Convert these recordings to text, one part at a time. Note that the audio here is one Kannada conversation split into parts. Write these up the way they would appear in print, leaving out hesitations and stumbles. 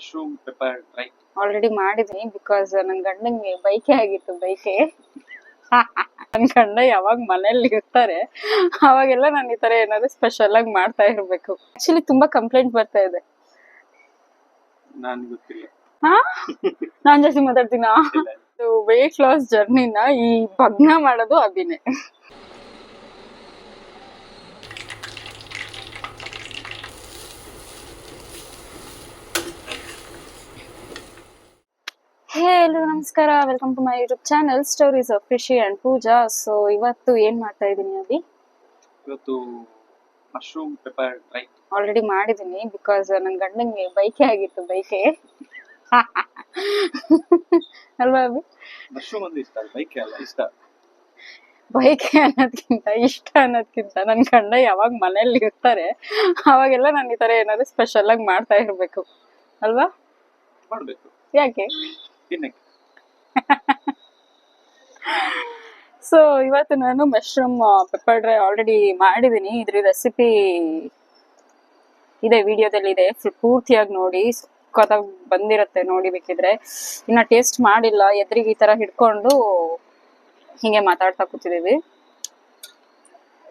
Mushroom pepper dry. ಆಲ್ರೆಡಿ ಮಾಡಿದೀನಿ ಬಿಕಾಸ್ ನನ್ ಗಂಡಂಗೆ ಬೈಕೆ ಆಗಿತ್ತು ಬೈಕೆ. ನನ್ ಗಂಡ ಯಾವಾಗ ಮನೇಲಿ ಇರ್ತಾರೆ ಅವಾಗೆಲ್ಲ ನಾನು ಈ ತರ ಏನಾದ್ರು ಸ್ಪೆಷಲ್ ಆಗಿ ಮಾಡ್ತಾ ಇರ್ಬೇಕು. ಆಕ್ಚುಲಿ ತುಂಬಾ ಕಂಪ್ಲೇಂಟ್ ಬರ್ತಾ ಇದೆ. ನನ್ ಗೊತ್ತಿಲ್ಲ. ಹಾ ನಾನ್ ಜಾಸ್ತಿ ಮಾತಾಡ್ತೀನ. ವೆಯ್ಟ್ ಲಾಸ್ ಜರ್ನಿನ ಈ ಭಗ್ನ ಮಾಡೋದು ಅಭಿನೇ. ಹೇ ಎಲ್ಲರಿಗೂ ನಮಸ್ಕಾರ, welcome to my YouTube channel stories of Rishi and Pooja. So ಇವತ್ತು ಏನ್ ಮಾಡ್ತಾ ಇದೀನಿ ಅಭಿ? ಇವತ್ತು ಮಶ್ರೂಮ್ ಪೆಪ್ಪರ್ ಡ್ರೈ. ಆಲ್ರೆಡಿ ಮಾಡಿದೀನಿ ಬಿಕಾಸ್ ನನ್ ಗಂಡಂಗೆ ಬೈಕೆ ಆಗಿತ್ತು ಬೈಕೆ. ಅಲ್ವಾ ಅಭಿ? ಮಶ್ರೂಮ್ ಅಂದ್ರೆ ಇಷ್ಟ, ಬೈಕ್ ಅಲ್ಲ ಇಷ್ಟ. ಬೈಕೆ ಅನ್ನೋದ್ಕಿಂತ ಇಷ್ಟ ಅನ್ನೋದ್ಕಿಂತ ನನ್ ಗಂಡ ಯಾವಾಗ ಮನೇಲಿ ಇರ್ತಾರೆ ಅವಾಗೆಲ್ಲ ನಾನು ಈ ತರ ಏನಾದ್ರು ಸ್ಪೆಷಲ್ ಆಗಿ ಮಾಡ್ತಾ ಇರ್ಬೇಕು ಅಲ್ವಾ? ಮಾಡ್ಬೇಕು. ಯಾಕೆ? ತಿನ್ನಕ್ಕೆ. ಸೊ ಇವತ್ತು ನಾನು ಮಶ್ರೂಮ್ ಪೆಪ್ಪರ್ ಡ್ರೈ ಆಲ್ರೆಡಿ ಮಾಡಿದೀನಿ. ಇದ್ರ ರೆಸಿಪಿ ಇದೆ, ವಿಡಿಯೋದಲ್ಲಿ ಇದೆ, ಪೂರ್ತಿಯಾಗಿ ನೋಡಿ. ಸಖತ್ತಾಗಿ ಬಂದಿರುತ್ತೆ ನೋಡಿ ಬೇಕಿದ್ರೆ. ಇನ್ನ ಟೇಸ್ಟ್ ಮಾಡಿಲ್ಲ, ಎದುರಿಗೆ ಈ ತರ ಹಿಡ್ಕೊಂಡು ಹಿಂಗೆ ಮಾತಾಡ್ತಾ ಕೂತಿದೀವಿ.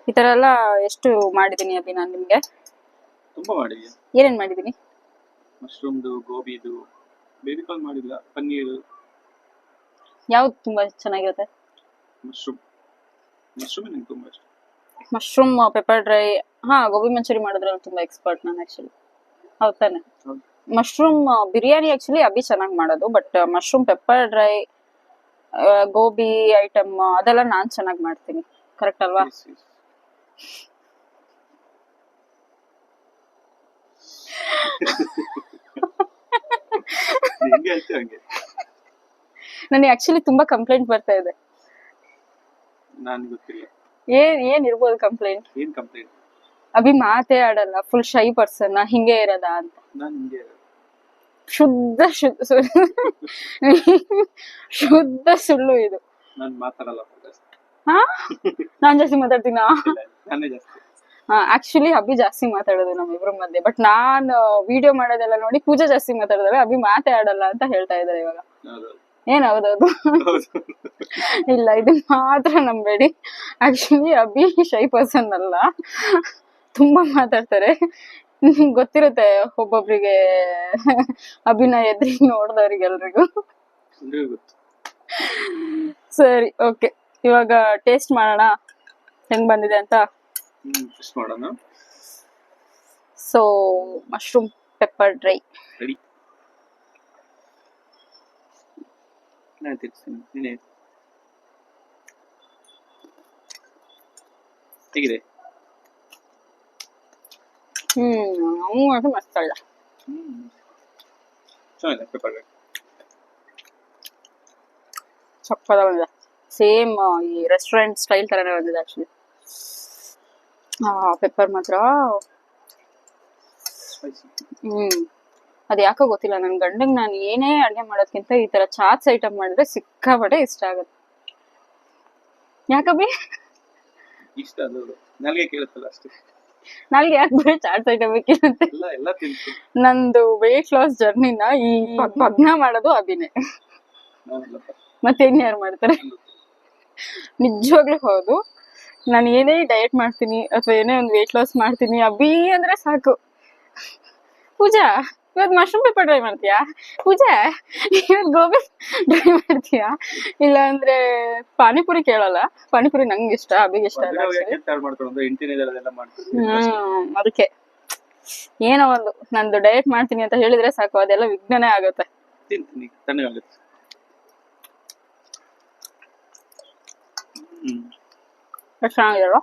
ಈ ತರ ಎಲ್ಲ ಎಷ್ಟು ಮಾಡಿದೀನಿ ಅಭಿ ನಾನು ನಿಮ್ಗೆ? ತುಂಬಾ ಮಾಡಿದ್ಯಾ? ಏನೇನ್ ಮಾಡಿದೀನಿ? ಮಶ್ರೂಮ್ದು, ಗೋಬಿದು, ಬೇಬಿಕಾರ್ನ್ ಮಾಡಿಲ್ಲ, ಪನ್ನೀರ್. ಯಾವ್ದು ತುಂಬಾ ಚೆನ್ನಾಗಿರುತ್ತೆ? ಮಶ್ರೂಮ್ ನಂಗೆ ತುಂಬಾ ಇಷ್ಟ. Mushroom pepper dry. ಹಾ, ಗೋಬಿ ಮಂಚೂರಿ ಮಾಡಿದ್ರಲ್ಲಿ ತುಂಬಾ ಎಕ್ಸ್ಪರ್ಟ್ ನಾನು ಆಕ್ಚುಲಿ. ಹೌದ್ ತಾನೆ? ಮಶ್ರೂಮ್ ಬಿರಿಯಾನಿ ಆಕ್ಚುಲಿ ಅಭಿ ಚೆನ್ನಾಗಿ ಮಾಡೋದು, but mushroom pepper dry, gobi item ಅದೆಲ್ಲ ನಾನ್ ಚೆನ್ನಾಗಿ ಮಾಡ್ತೀನಿ. ಕರೆಕ್ಟ್ ಅಲ್ವಾ? ನನಗೆ ಆಕ್ಚುಲಿ ತುಂಬಾ ಕಂಪ್ಲೇಂಟ್ ಬರ್ತಾ ಇದೆ. ನನ್ ಗೊತ್ತಿಲ್ಲ. ಏನ್ ಇರ್ಬೋದು ಕಂಪ್ಲೇಂಟ್? ಏನ್ ಕಂಪ್ಲೇಂಟ್? ಅಭಿ ಮಾತೇ ಆಡಲ್ಲ, ಫುಲ್ ಶೈ ಪರ್ಸನ್, ಹಿಂಗೆ ಇರೋದ ಅಂತ. ನಾನ್ ಹಿಂಗೆ ಶುದ್ಧ ಶುದ್ಧ ಸುಳ್ಳು ಇದು. ನಾನ್ ಮಾತಾಡಲ್ಲ. ಹಾ, ನಾನ್ ಜಾಸ್ತಿ ಮಾತಾಡ್ತೀನ? ನಾನೇ ಜಾಸ್ತಿ. ಆಕ್ಚುಲಿ ಅಭಿ ಜಾಸ್ತಿ ಮಾತಾಡೋದು ನಮ್ಮಿಬ್ರ ಮಧ್ಯೆ. ಬಟ್ ನಾನ್ ವಿಡಿಯೋ ಮಾಡೋದೆಲ್ಲ ನೋಡಿ ಪೂಜಾ ಜಾಸ್ತಿ ಮಾತಾಡಿದಾರೆ, ಅಭಿ ಮಾತೇ ಆಡಲ್ಲ ಅಂತ ಹೇಳ್ತಾ ಇದಾರೆ ಇವಾಗ. ಏನ್ ಹೌದೌದು? ಇಲ್ಲ, ಇದು ಮಾತ್ರ ನಂಬೇಡಿ. ಆಕ್ಚುಲಿ ಅಭಿ ಶೈ ಪರ್ಸನ್ ಅಲ್ಲ, ತುಂಬಾ ಮಾತಾಡ್ತಾರೆ. ನಿಮ್ಗೆ ಗೊತ್ತಿರುತ್ತೆ ಒಬ್ಬೊಬ್ರಿಗೆ, ಅಭಿನ ಎದುರಿಗೆ ನೋಡ್ದವ್ರಿಗೆಲ್ರಿಗೂ. ಸರಿ, ಓಕೆ, ಇವಾಗ ಟೇಸ್ಟ್ ಮಾಡೋಣ ಹೆಂಗ್ ಬಂದಿದೆ ಅಂತ. ಟೇಸ್ಟ್ ಮಾಡೋಣ. So mushroom pepper dry ready. ನಾನು ತಿರ್ಸ್ತೀನಿ, ನೀನೇ ಹೇಗಿದೆ? ಅದು ಮಸ್ತ್ ಅಲ್ಲ. ಚೆನ್ನಾಗಿದೆ ಪೆಪ್ಪರ್ ಡ್ರೈ. ಸಕ್ಕತ್ತಾಗಿ ಬಂದಿದೆ. ಸೇಮ್ ಈ ರೆಸ್ಟೋರೆಂಟ್ ಸ್ಟೈಲ್ ತರನೇ ಬಂದಿದೆ ಆಕ್ಚುಲಿ. ಪೆಪ್ಪರ್ ಮಾತ್ರ ಅದ್ ಯಾಕೋ ಗೊತ್ತಿಲ್ಲ, ನನ್ ಗಂಡಂಗ್ ನಾನು ಏನೇ ಅಡ್ಗೆ ಮಾಡೋದ್ಕಿಂತ ಈ ತರ ಚಾಟ್ಸ್ ಐಟಮ್ ಮಾಡಿದ್ರೆ ಸಿಕ್ಕಾಪಟ್ಟೆ ಇಷ್ಟ ಆಗುತ್ತೆ. ಯಾಕಬ್ಬಿ? ಇಷ್ಟ ಅದು ನನಗೆ ಕೇಳುತ್ತಲ್ಲ ಅಷ್ಟೇ. ನಾಲ್ಗೆ ಯಾಕೆ ಬರೀ ಚಾಟ್ಸ್ ಐಟಮ್ ಬೇಕಿರುತ್ತೆ? ಎಲ್ಲ ತಿಂತೀನಿ. ನಂದು ವೆಯ್ಟ್ ಲಾಸ್ ಜರ್ನಿನ ಈ ಭಗ್ನ ಮಾಡೋದು ಅಭಿನೇ. ಮತ್ತೇನ್ ಯಾರು ಮಾಡ್ತಾರೆ? ನಿಜವಾಗ್ಲೂ ಹೌದು. ನಾನು ಏನೇ ಡಯಟ್ ಮಾಡ್ತೀನಿ ಅಥವಾ ಏನೇ ಒಂದು ವೆಯ್ಟ್ ಲಾಸ್ ಮಾಡ್ತೀನಿ, ಅಭಿ ಅಂದ್ರೆ ಸಾಕು. ಪೂಜಾ ಇವತ್ತು ಮಶ್ರೂಮ್ ಪೆಪ್ಪರ್ ಡ್ರೈ ಮಾಡ್ತೀಯಾ? ಪೂಜಾ ಇವತ್ತು ಗೋಬಿ ಡ್ರೈ ಮಾಡ್ತೀಯಾ? ಇಲ್ಲ ಅಂದ್ರೆ ಪಾನಿಪುರಿ ಕೇಳಲ್ಲ. ಪಾನಿಪುರಿ ನಂಗೆ ಇಷ್ಟ, ಅಭಿಗೆ ಇಷ್ಟ ಅಲ್ಲ. ಅದಕ್ಕೆ ಏನೋ ಒಂದು ನಂದು ಡಯಟ್ ಮಾಡ್ತೀನಿ ಅಂತ ಹೇಳಿದ್ರೆ ಸಾಕು, ಅದೆಲ್ಲ ವಿಘ್ನನೇ ಆಗುತ್ತೆ. ಚೆನ್ನಾಗಿರೋ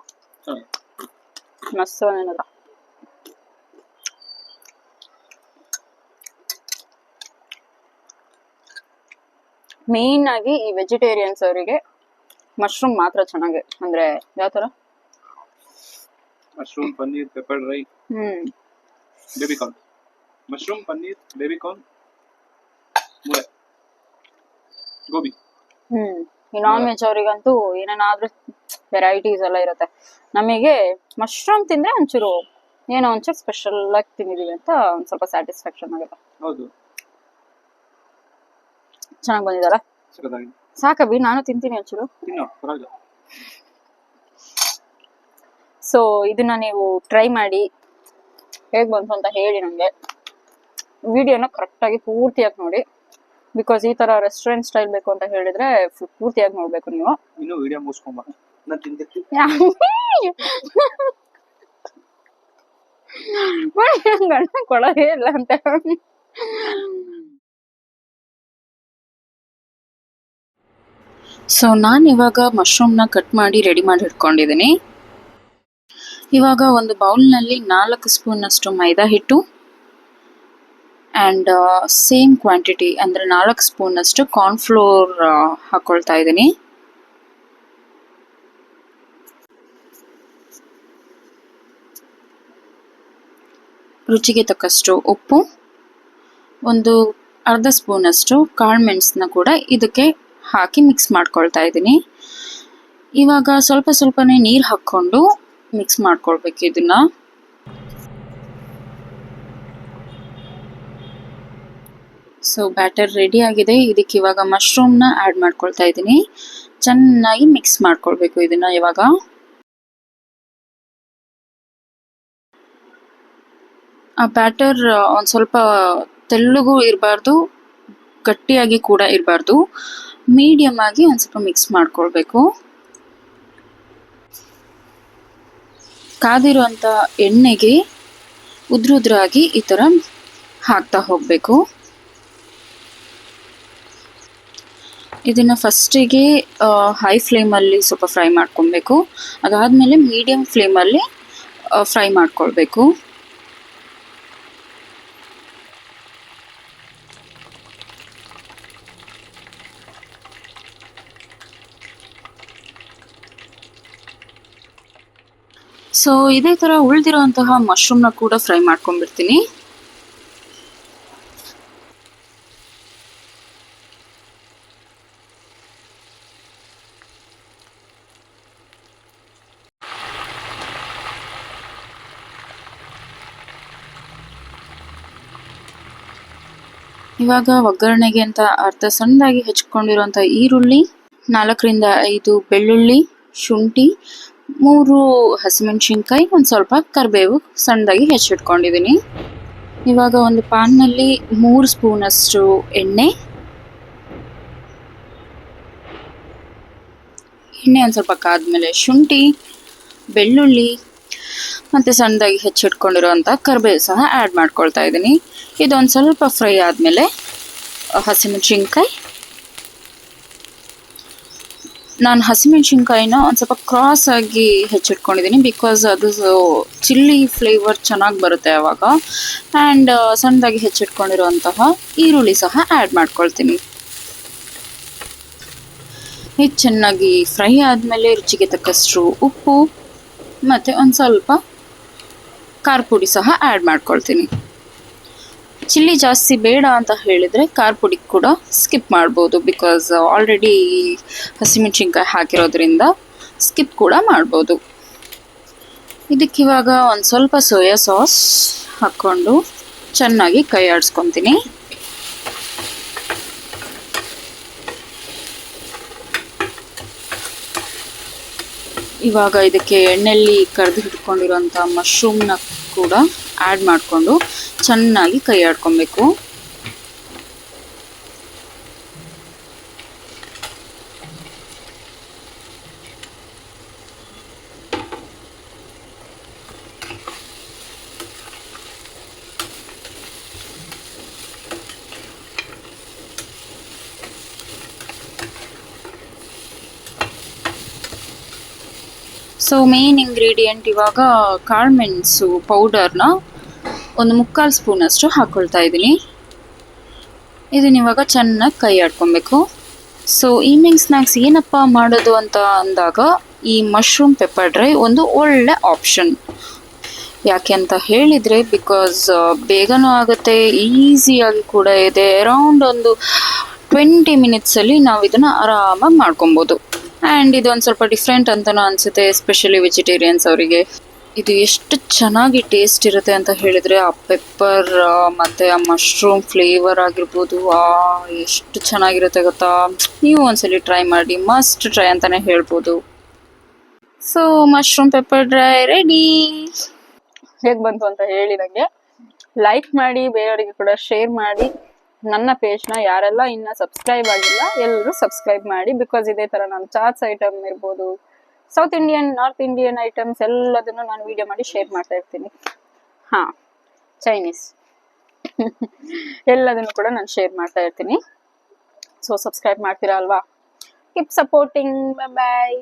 ಮಸ್ತ್ ಏನಾರ. ಮೇನ್ ಆಗಿ ಈ ವೆಜಿಟೇರಿಯನ್ಸ್ ಅವರಿಗೆ ಮಶ್ರೂಮ್ ಮಾತ್ರ ಚೆನ್ನಾಗಿ. ಅಂದ್ರೆ ಯಾವ ತರ? Mushroom, paneer, pepper dry, baby corn. Mushroom, paneer, baby corn, ಮೂಳೆ, ಗೋಬಿ. ಈ ನಾನ್ ವೆಜ್ ಅವರಿಗಂತೂ ಏನೇನಾದ್ರೂ ವೆರೈಟೀಸ್ ಎಲ್ಲ ಇರುತ್ತೆ. ನಮಗೆ ಮಶ್ರೂಮ್ ತಿಂದ್ರೆ ಒಂಚೂರು ಏನೋ ಒಂಚೂರು ಸ್ಪೆಷಲ್ ಆಗಿ ತಿಂದಿದೀವಿ ಅಂತ ಒಂದ್ ಸ್ವಲ್ಪ ಸ್ಯಾಟಿಸ್ಫ್ಯಾಕ್ಷನ್ ಆಗುತ್ತೆ. ಹೌದು, ಚೆನ್ನಾಗಿ ಬಂದಿದಲ್ಲ. ಸಖತ್ತಾಗಿದೆ. ಸಾಕಬ್ಬಿ, ನಾನು ತಿಂತೀನಿ ಒಂಚೂರು. ತಿನ್ನೋ, ಪರವಾಗಿಲ್ಲ. ಸೊ ಇದನ್ನ ನೀವು ಟ್ರೈ ಮಾಡಿ ಹೇಗ್ ಬಂತು ಅಂತ ಹೇಳಿ ನಂಗೆ. ವಿಡಿಯೋನ ಕರೆಕ್ಟಾಗಿ ಪೂರ್ತಿಯಾಗಿ ನೋಡಿ, ಬಿಕಾಸ್ ಈ ತರ ರೆಸ್ಟೋರೆಂಟ್ ಸ್ಟೈಲ್ ಬೇಕು ಅಂತ ಹೇಳಿದ್ರೆ ಪೂರ್ತಿಯಾಗಿ ನೋಡ್ಬೇಕು ನೀವು. ಇನ್ನು ವಿಡಿಯೋ ಮುಗಿಸ್ಕೊಂಬ, ನಾನು ತಿಂದಿರ್ತೀನಿ. ಗಂಡ ಕೊಡೋದೇ ಇಲ್ಲ ಅಂತ. ಸೊ ನಾನು ಇವಾಗ ಮಶ್ರೂಮ್ನ ಕಟ್ ಮಾಡಿ ರೆಡಿ ಮಾಡಿ ಇಟ್ಕೊಂಡಿದ್ದೀನಿ. ಇವಾಗ ಒಂದು ಬೌಲ್ನಲ್ಲಿ 4 ಸ್ಪೂನ್ ಅಷ್ಟು ಮೈದಾ ಹಿಟ್ಟು ಆ್ಯಂಡ್ ಸೇಮ್ ಕ್ವಾಂಟಿಟಿ ಅಂದರೆ 4 ಸ್ಪೂನ್ ಅಷ್ಟು ಕಾರ್ನ್ಫ್ಲೋರ್ ಹಾಕೊಳ್ತಾ ಇದ್ದೀನಿ. ರುಚಿಗೆ ತಕ್ಕಷ್ಟು ಉಪ್ಪು, ಒಂದು ಅರ್ಧ ಸ್ಪೂನ್ ಅಷ್ಟು ಕಾಳುಮೆಣಸನ್ನ ಕೂಡ ಇದಕ್ಕೆ ಹಾಕಿ ಮಿಕ್ಸ್ ಮಾಡ್ಕೊಳ್ತಾ ಇದ್ದೀನಿ. ಇವಾಗ ಸ್ವಲ್ಪ ಸ್ವಲ್ಪನೇ ನೀರು ಹಾಕ್ಕೊಂಡು ಮಿಕ್ಸ್ ಮಾಡ್ಕೊಳ್ಬೇಕು ಇದನ್ನ. ಸೊ ಬ್ಯಾಟರ್ ರೆಡಿ ಆಗಿದೆ. ಇದಕ್ಕೆ ಇವಾಗ ಮಶ್ರೂಮ್ನ ಆ್ಯಡ್ ಮಾಡ್ಕೊಳ್ತಾ ಇದ್ದೀನಿ. ಚೆನ್ನಾಗಿ ಮಿಕ್ಸ್ ಮಾಡ್ಕೊಳ್ಬೇಕು ಇದನ್ನ. ಇವಾಗ ಆ ಬ್ಯಾಟರ್ ಒಂದು ಸ್ವಲ್ಪ ತೆಳ್ಳಗೂ ಇರಬಾರ್ದು, ಗಟ್ಟಿಯಾಗಿ ಕೂಡ ಇರಬಾರ್ದು, ಮೀಡಿಯಮ್ ಆಗಿ ಒಂದು ಸ್ವಲ್ಪ ಮಿಕ್ಸ್ ಮಾಡ್ಕೊಳ್ಬೇಕು. ಕಾದಿರುವಂಥ ಎಣ್ಣೆಗೆ ಉದ್ರುದ್ರಾಗಿ ಈ ಥರ ಹಾಕ್ತಾ ಹೋಗಬೇಕು. ಇದನ್ನು ಫಸ್ಟಿಗೆ ಹೈ ಫ್ಲೇಮಲ್ಲಿ ಸ್ವಲ್ಪ ಫ್ರೈ ಮಾಡ್ಕೊಬೇಕು. ಅದಾದಮೇಲೆ ಮೀಡಿಯಮ್ ಫ್ಲೇಮಲ್ಲಿ ಫ್ರೈ ಮಾಡ್ಕೊಳ್ಬೇಕು. ಸೊ ಇದೇ ಥರ ಉಳಿದಿರೋಂತಹ ಮಶ್ರೂಮ್ನ ಕೂಡ ಫ್ರೈ ಮಾಡ್ಕೊಂಡ್ಬಿಡ್ತೀನಿ. ಇವಾಗ ಒಗ್ಗರಣೆಗೆ ಅಂತ ಅರ್ಧ ಸಣ್ಣದಾಗಿ ಹೆಚ್ಚಿಕೊಂಡಿರುವಂಥ ಈರುಳ್ಳಿ, 4ರಿಂದ 5 ಬೆಳ್ಳುಳ್ಳಿ, ಶುಂಠಿ, 3 ಹಸಿಮೆಣಸಿನ್ಕಾಯಿ, ಒಂದು ಸ್ವಲ್ಪ ಕರಿಬೇವು ಸಣ್ಣದಾಗಿ ಹೆಚ್ಚಿಟ್ಕೊಂಡಿದ್ದೀನಿ. ಇವಾಗ ಒಂದು ಪ್ಯಾನ್ನಲ್ಲಿ 3 ಸ್ಪೂನಷ್ಟು ಎಣ್ಣೆ ಒಂದು ಸ್ವಲ್ಪ ಕಾದ್ಮೇಲೆ ಶುಂಠಿ, ಬೆಳ್ಳುಳ್ಳಿ ಮತ್ತು ಸಣ್ಣದಾಗಿ ಹೆಚ್ಚಿಟ್ಕೊಂಡಿರುವಂಥ ಕರಿಬೇವು ಸಹ ಆ್ಯಡ್ ಮಾಡ್ಕೊಳ್ತಾ ಇದ್ದೀನಿ. ಇದೊಂದು ಸ್ವಲ್ಪ ಫ್ರೈ ಆದಮೇಲೆ ಹಸಿಮೆಣಸಿನ್ಕಾಯಿ. ನಾನು ಹಸಿಮೆಣಸಿನ್ಕಾಯಿನ ಒಂದು ಸ್ವಲ್ಪ ಕ್ರಾಸ್ ಆಗಿ ಹೆಚ್ಚಿಟ್ಕೊಂಡಿದ್ದೀನಿ, ಬಿಕಾಸ್ ಅದು ಚಿಲ್ಲಿ ಫ್ಲೇವರ್ ಚೆನ್ನಾಗಿ ಬರುತ್ತೆ ಆವಾಗ. ಆ್ಯಂಡ್ ಸಣ್ಣದಾಗಿ ಹೆಚ್ಚಿಟ್ಕೊಂಡಿರುವಂತಹ ಈರುಳ್ಳಿ ಸಹ ಆ್ಯಡ್ ಮಾಡ್ಕೊಳ್ತೀನಿ. ಇದು ಚೆನ್ನಾಗಿ ಫ್ರೈ ಆದಮೇಲೆ ರುಚಿಗೆ ತಕ್ಕಷ್ಟು ಉಪ್ಪು ಮತ್ತು ಒಂದು ಸ್ವಲ್ಪ ಖಾರ ಪುಡಿ ಸಹ ಆ್ಯಡ್ ಮಾಡ್ಕೊಳ್ತೀನಿ. ಚಿಲ್ಲಿ ಜಾಸ್ತಿ ಬೇಡ ಅಂತ ಹೇಳಿದರೆ ಖಾರ ಪುಡಿ ಕೂಡ ಸ್ಕಿಪ್ ಮಾಡ್ಬೋದು, ಬಿಕಾಸ್ ಆಲ್ರೆಡಿ ಹಸಿಮೆಣಸಿನ್ಕಾಯಿ ಹಾಕಿರೋದ್ರಿಂದ ಸ್ಕಿಪ್ ಕೂಡ ಮಾಡ್ಬೋದು. ಇದಕ್ಕಿವಾಗ ಒಂದು ಸ್ವಲ್ಪ ಸೋಯಾ ಸಾಸ್ ಹಾಕ್ಕೊಂಡು ಚೆನ್ನಾಗಿ ಕೈ ಆಡಿಸ್ಕೊತೀನಿ. ಇವಾಗ ಇದಕ್ಕೆ ಎಣ್ಣೆಯಲ್ಲಿ ಕರೆದು ಇಟ್ಕೊಂಡಿರೋಂಥ ಮಶ್ರೂಮ್ನ ಕೂಡ ಆ್ಯಡ್ ಮಾಡಿಕೊಂಡು ಚೆನ್ನಾಗಿ ಕೈ ಆಡ್ಕೊಬೇಕು. ಸೊ ಮೇನ್ ಇಂಗ್ರೀಡಿಯೆಂಟ್ ಇವಾಗ ಕಾಳುಮೆಣಸು ಪೌಡರ್ನ ಒಂದು 3/4 ಸ್ಪೂನಷ್ಟು ಹಾಕ್ಕೊಳ್ತಾ ಇದ್ದೀನಿ. ಇದನ್ನ ಇವಾಗ ಚೆನ್ನಾಗಿ ಕೈ ಆಡ್ಕೊಬೇಕು. ಸೊ ಈವ್ನಿಂಗ್ ಸ್ನ್ಯಾಕ್ಸ್ ಏನಪ್ಪ ಮಾಡೋದು ಅಂತ ಅಂದಾಗ ಈ ಮಶ್ರೂಮ್ ಪೆಪ್ಪರ್ ಡ್ರೈ ಒಂದು ಒಳ್ಳೆ ಆಪ್ಷನ್. ಯಾಕೆ ಅಂತ ಹೇಳಿದರೆ, ಬಿಕಾಸ್ ಬೇಗನೂ ಆಗುತ್ತೆ, ಈಸಿಯಾಗಿ ಕೂಡ ಇದೆ. ಅರೌಂಡ್ ಒಂದು 20 ಮಿನಿಟ್ಸಲ್ಲಿ ನಾವು ಇದನ್ನು ಆರಾಮಾಗಿ ಮಾಡ್ಕೊಬೋದು. ಆ್ಯಂಡ್ ಇದೊಂದು ಸ್ವಲ್ಪ ಡಿಫ್ರೆಂಟ್ ಅಂತಲೂ ಅನಿಸುತ್ತೆ, ಎಸ್ಪೆಷಲಿ ವೆಜಿಟೇರಿಯನ್ಸ್ ಅವರಿಗೆ. ಇದು ಎಷ್ಟು ಚೆನ್ನಾಗಿ ಟೇಸ್ಟ್ ಇರುತ್ತೆ ಅಂತ ಹೇಳಿದ್ರೆ ಆ ಪೆಪ್ಪರ್ ಮತ್ತೆ ಆ ಮಶ್ರೂಮ್ ಫ್ಲೇವರ್ ಆಗಿರ್ಬೋದು ಎಷ್ಟು ಚೆನ್ನಾಗಿರುತ್ತೆ ಗೊತ್ತಾ. ನೀವು ಒಂದ್ಸಲಿ ಟ್ರೈ ಮಾಡಿ, ಮಸ್ಟ್ ಟ್ರೈ ಅಂತಾನೆ ಹೇಳ್ಬೋದು. So mushroom pepper dry ready. ಹೇಗೆ ಬಂತು ಅಂತ ಹೇಳಿ ನನಗೆ ಲೈಕ್ ಮಾಡಿ, ಬೇರೆಯವರಿಗೆ ಕೂಡ ಶೇರ್ ಮಾಡಿ. ನನ್ನ ಪೇಜ್ನ ಯಾರೆಲ್ಲ ಇನ್ನ ಸಬ್ಸ್ಕ್ರೈಬ್ ಆಗಿಲ್ಲ ಎಲ್ಲರೂ ಸಬ್ಸ್ಕ್ರೈಬ್ ಮಾಡಿ. ಬಿಕಾಸ್ ಇದೇ ತರ ನಾನು ಚಾಟ್ಸ್ ಐಟಮ್ ಇರ್ಬೋದು, south Indian, north Indian items ಎಲ್ಲದನ್ನು ನಾನು ವಿಡಿಯೋ ಮಾಡಿ ಶೇರ್ ಮಾಡ್ತಾ ಇರ್ತೀನಿ. ಚೈನೀಸ್ ಎಲ್ಲದನ್ನು ಕೂಡ ನಾನು ಶೇರ್ ಮಾಡ್ತಾ ಇರ್ತೀನಿ. ಸೊ ಸಬ್ಸ್ಕ್ರೈಬ್ ಮಾಡ್ತೀರಾ ಅಲ್ವಾ? Keep supporting. ಬೈ ಬಾಯ್.